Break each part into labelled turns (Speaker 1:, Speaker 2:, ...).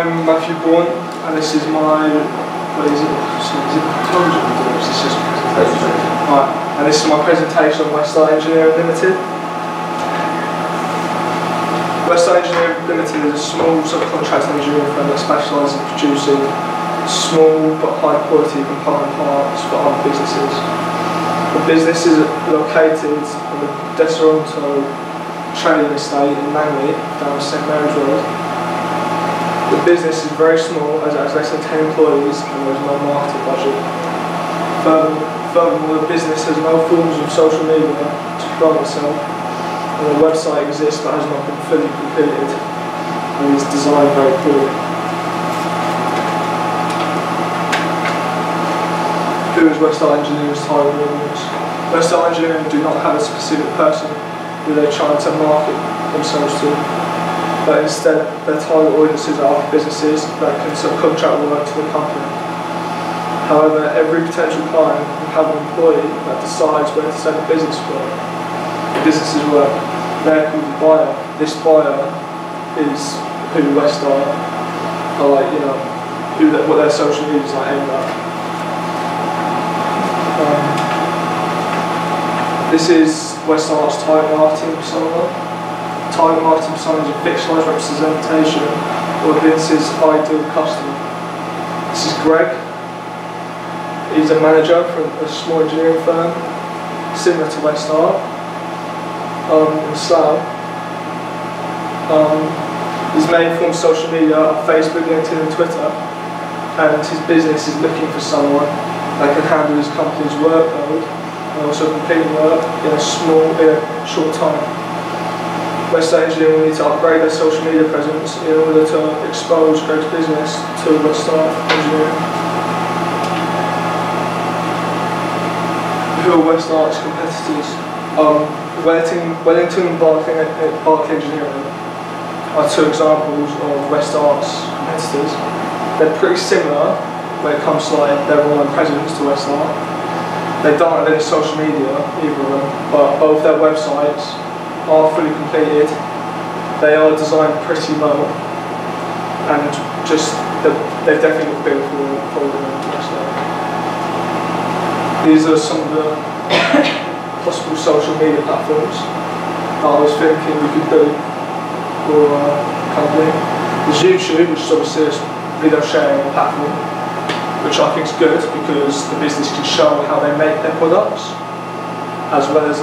Speaker 1: I'm Matthew Bourne, and this is my, what is it? Is it closure? It's just presentation. Right, and this is my presentation on Westside Engineering Limited. Westside Engineering Limited is a small subcontract engineering firm that specialises in producing small but high quality component parts for other businesses. The business is located on the Deseronto trading estate in Langley, down St Mary's Road. The business is very small, as it has less than 10 employees and there is no marketing budget. Furthermore, the business has no forms of social media to promote itself, and the website exists but has not been fully completed and is designed very poorly. Who is Westside Engineering's target audience? Westside Engineering do not have a specific person who they're trying to market themselves to, but instead their target audiences are other businesses that can subcontract work to the company. However, every potential client will have an employee that decides where to send the business's work. They're called the buyer. This buyer is who Westside are like, what their social media is like aimed at. This is Westside's target marketing persona. Target marketing persona is a fictionalised representation of the business's ideal customer. This is Greg. He's a manager for a small engineering firm, similar to Westside, in Slough. His main form of social media are Facebook, LinkedIn and Twitter, and his business is looking for someone that can handle his company's workload and also complete work in a short time. Westside Engineering will need to upgrade their social media presence in order to expose Greg's business to Westside Engineering. Who are Westside's competitors? Wellington and Barclay Engineering are two examples of Westside's competitors. They're pretty similar when it comes to their online presence to Westside. They don't have any social media, either of them, but both their websites are fully completed. They are designed pretty well, and they've definitely got built for the Westside. These are some of the possible social media platforms that I was thinking we could do for a company. There's YouTube, which is obviously a video sharing platform, which I think is good because the business can show how they make their products, as well as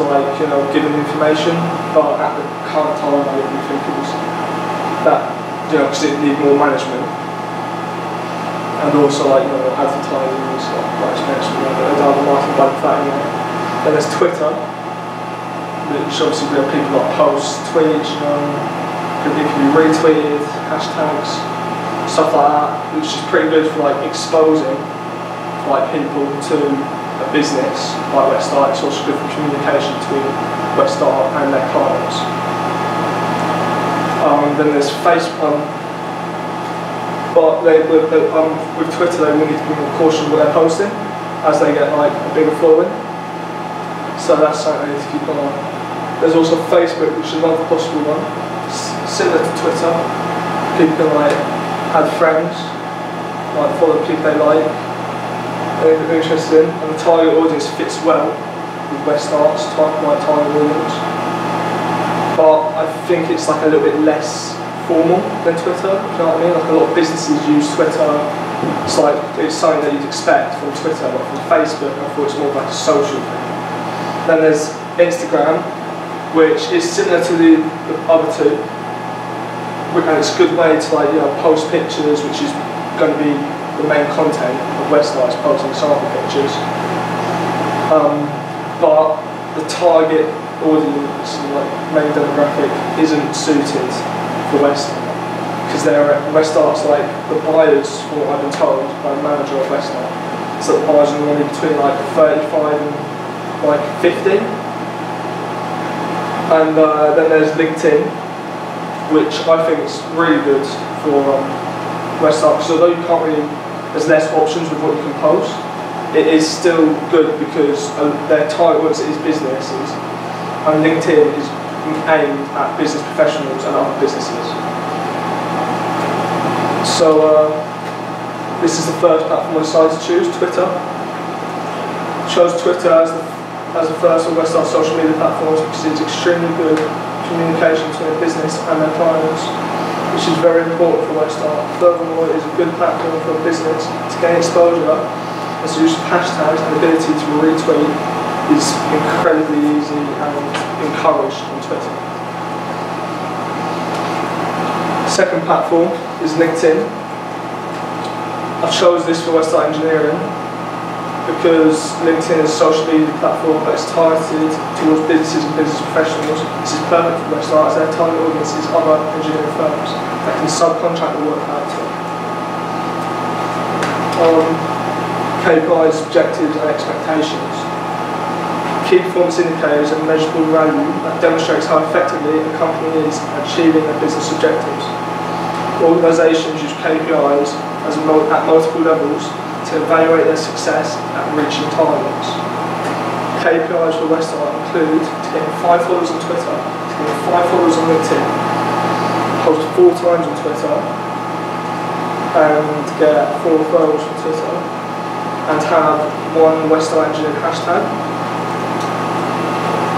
Speaker 1: giving information. But at the current time, I don't really think it was that, because it needs more management, and also advertising is quite expensive. They don't have a marketing budget for that anyway. Then there's Twitter, which obviously we have people that post tweets, it can be retweeted, hashtags, stuff like that, which is pretty good for exposing people to a business like Westside. It's also good for communication between Westside and their clients. Then there's Facebook, but with Twitter they will need to be more cautious with what they're posting as they get a bigger following. So that's something they need to keep an eye on. There's also Facebook, which is another possible one, similar to Twitter. People can add friends, follow people they like, they're interested in, and the target audience fits well with Westside's target audience. But I think it's a little bit less formal than Twitter, if you know what I mean? A lot of businesses use Twitter, it's something that you'd expect from Twitter, but from Facebook I thought it's more a social thing. Then there's Instagram, which is similar to the other two, and it's a good way to post pictures, which is going to be the main content of Westside's posting sample pictures. But the target audience, main demographic, isn't suited for Westside, because Westside's the buyers, from what I've been told by the manager of Westside, is that the buyers are normally between 35 and 50. And then there's LinkedIn, which I think is really good for Westside, because although there's less options with what you can post, it is still good because their target audience is businesses, and LinkedIn is aimed at business professionals and other businesses. So this is the first platform I decided to choose, Twitter. Chose Twitter as the first of Westart's social media platforms because it's extremely good communication between a business and their clients, which is very important for Westart. Furthermore, it is a good platform for a business to gain exposure, as the use of hashtags and the ability to retweet is incredibly easy and encouraged on Twitter. Second platform is LinkedIn. I chose this for Westart Engineering because LinkedIn is a social media platform that is targeted towards businesses and business professionals. This is perfect for Westart as their target audience is other engineering firms that can subcontract the work out to. KPIs, objectives and expectations. Key performance indicators and measurable value that demonstrates how effectively a company is achieving their business objectives. Organisations use KPIs at multiple levels to evaluate their success at reaching targets. KPIs for Westart include to get 5 followers on Twitter, to get 5 followers on LinkedIn, post 4 times on Twitter, and get 4 referrals from Twitter, and have 1 Westart Engineering hashtag.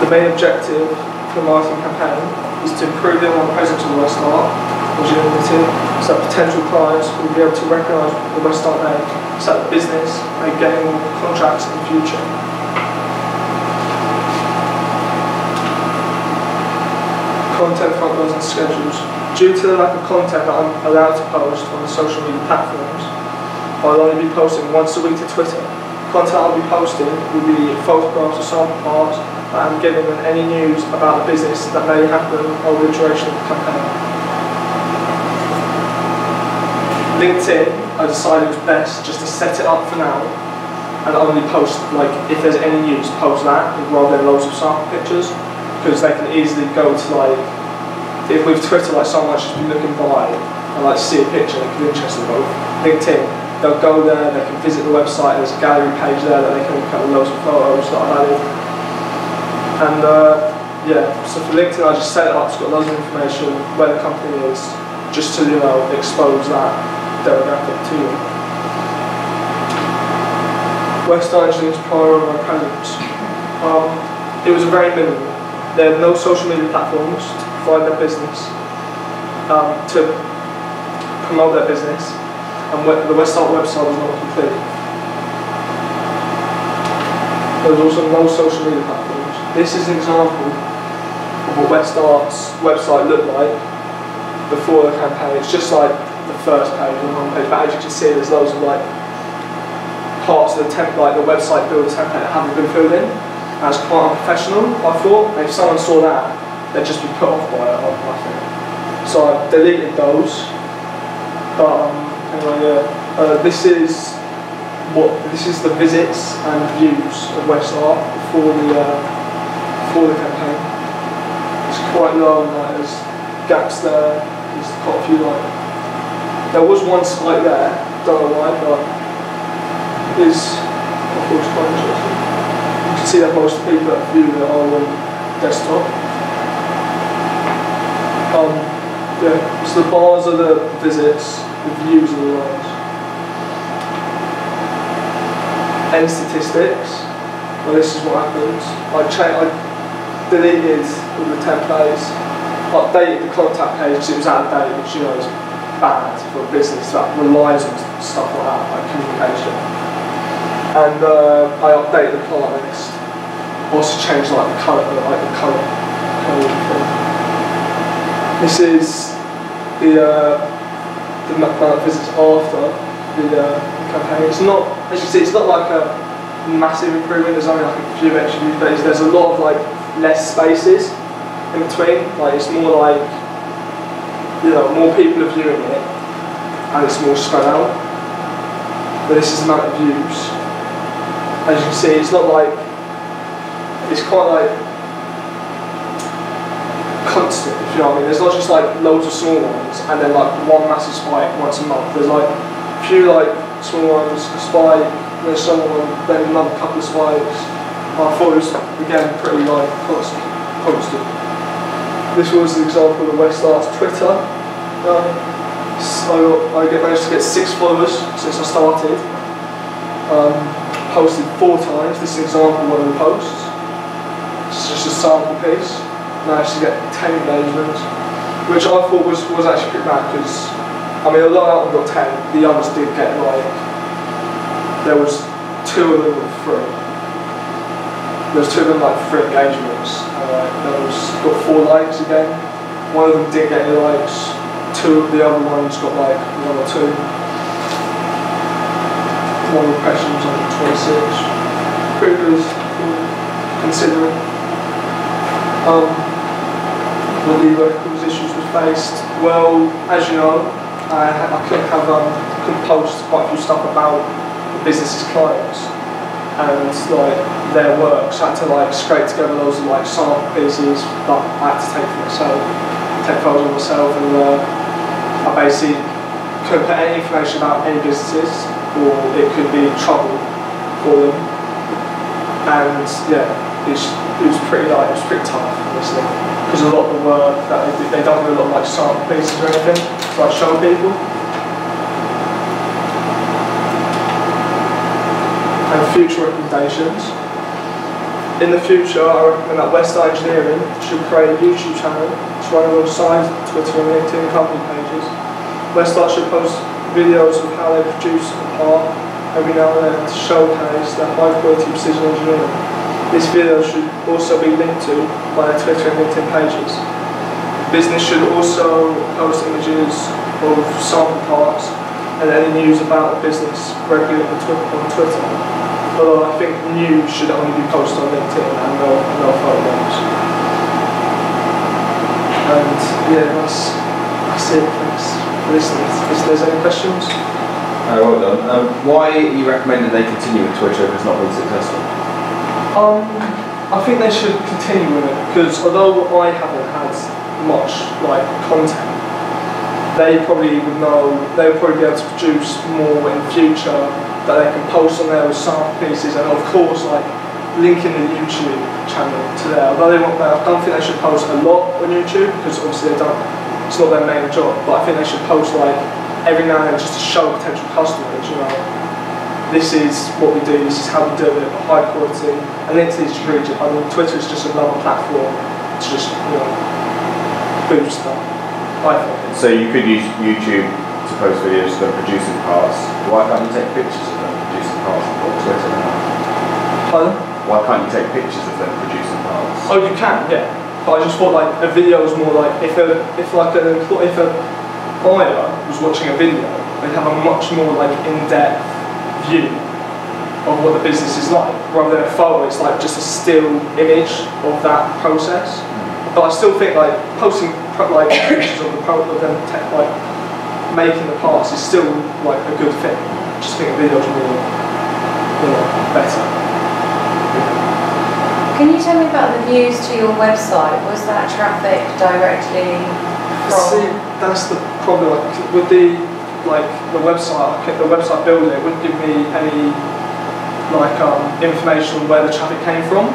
Speaker 1: The main objective for the marketing campaign is to improve the online presence of Westart Engineering, so that potential clients will be able to recognise the Westart name, so that the business may gain more contracts in the future. Content frontloads and schedules. Due to the lack of content that I'm allowed to post on the social media platforms, I'll only be posting once a week to Twitter. Content I'll be posting will be photographs of sample parts that I'm giving and any news about the business that may happen over the duration of the campaign. LinkedIn, I decided it was best just to set it up for now and only post, like, if there's any news, post that rather than loads of sample pictures, because they can easily go to, like, if with Twitter, like, someone might just be looking by and, like, see a picture, they can be interested in both. LinkedIn, they'll go there, they can visit the website, there's a gallery page there that they can look at loads of photos that I've added. And yeah, so for LinkedIn I just set it up, it's got loads of information, where the company is, just to, you know, expose that demographic to you. Westart Engineering's prior online presence. It was very minimal. There are no social media platforms to provide their business, to promote their business, and the Westart website was not complete. There was also no social media platforms. This is an example of what Westart's website looked like before the campaign. It's just like the first page and the homepage, but as you can see, there's loads of, like, parts of the template, like the website builder template, that haven't been filled in. That's quite unprofessional, I thought. If someone saw that, they'd just be put off by it, I think. So I deleted those. But anyway, yeah, this is the visits and views of Westart before the campaign. It's quite low, and there's gaps there. There's quite a few, like. There was one site there, don't know why, but I thought it was quite interesting. You can see that most people that view it are on desktop. Yeah, so the bars are the visits, the views are the lines. End statistics. Well, this is what happens. I deleted all the templates, updated the contact page because it was out of date, which, you know, is bad for a business that relies on stuff like that, like communication. And I updated the client list. Also changed, like, the colour thing. This is the amount of visits after the campaign. It's not, as you see, it's not like a massive improvement. There's only like a few extra views, but there's a lot of, like, less spaces in between. Like, it's more like, you know, more people are viewing it, and it's more spread out. But this is the amount of views. As you can see, it's not like, it's quite like constant, if you know what I mean. There's not just like loads of small ones, and then like one massive spike once a month. There's like a few like small ones, a spike, there's someone, then another couple of spikes. I thought it was, again, pretty like constant. This was an example of Westart's Twitter. I managed to get 6 followers since I started. Posted 4 times. This is an example of one of the posts. It's just a sample piece. Managed to get 10 engagements, which I thought was actually pretty bad because, I mean, although that one got 10, the others did get like, there was 2 of them with 3. There was 2 of them like 3 engagements, and there was got 4 likes again. One of them didn't get any likes. 2 of the other ones got like 1 or 2. 1 impressions on 26. Pretty good considering. What the issues we faced. Well, as you know, I couldn't post quite a few stuff about the business's clients and like their work, so I had to like scrape together loads of like sample pieces that I had to take for myself, take photos of myself, and I basically couldn't put any information about any businesses, or it could be trouble for them. And yeah, it was pretty tough, honestly, because a lot of the work that they don't do a lot of like sample pieces or anything to like show people. And future recommendations. In the future, I recommend that Westside Engineering should create a YouTube channel to run alongside Twitter and LinkedIn company pages. Westside should post videos of how they produce a part every now and then to showcase their high quality precision engineering. This video should also be linked to by their Twitter and LinkedIn pages. The business should also post images of sample parts and any news about the business regularly on Twitter. Although I think news should only be posted on LinkedIn and no photos. And yeah, that's it. Thanks for listening. If there's any questions?
Speaker 2: Well done. Why are you recommending they continue with Twitter if it's not been successful?
Speaker 1: I think they should continue with it because although I haven't had much like content, they probably would know. They would probably be able to produce more in the future that they can post on there with sample pieces, and of course like linking the YouTube channel to there. Although I don't think they should post a lot on YouTube because obviously they don't. It's not their main job. But I think they should post like every now and then just to show potential customers, you know, this is what we do, this is how we do it, high quality. And LinkedIn is really just, I mean, Twitter is just another platform to just, you know, boost that, I think.
Speaker 2: So you could use YouTube to post videos of them producing parts. Why can't you take pictures of them producing parts and put Twitter now?
Speaker 1: Pardon?
Speaker 2: Why can't you take pictures of them producing parts?
Speaker 1: Oh, you can, yeah. But I just thought like a video is more like, if a buyer was watching a video, they'd have a much more like in-depth view of what the business is like, rather than a photo. It's like just a still image of that process. But I still think like posting like pictures of them like making the parts is still like a good thing. I just think a video's more, you know, better.
Speaker 3: Can you tell me about the views to your website? Was that traffic directly from?
Speaker 1: See, that's the problem. Like, with the website builder, it wouldn't give me any like information on where the traffic came from.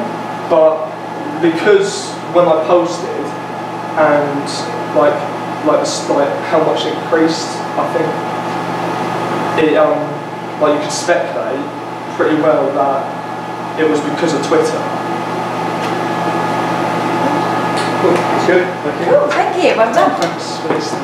Speaker 1: But because when I posted and like how much it increased, I think it like you could speculate pretty well that it was because of Twitter. Cool. That's good. Thank you.
Speaker 3: Cool, thank you. Well done.
Speaker 1: Thanks for listening.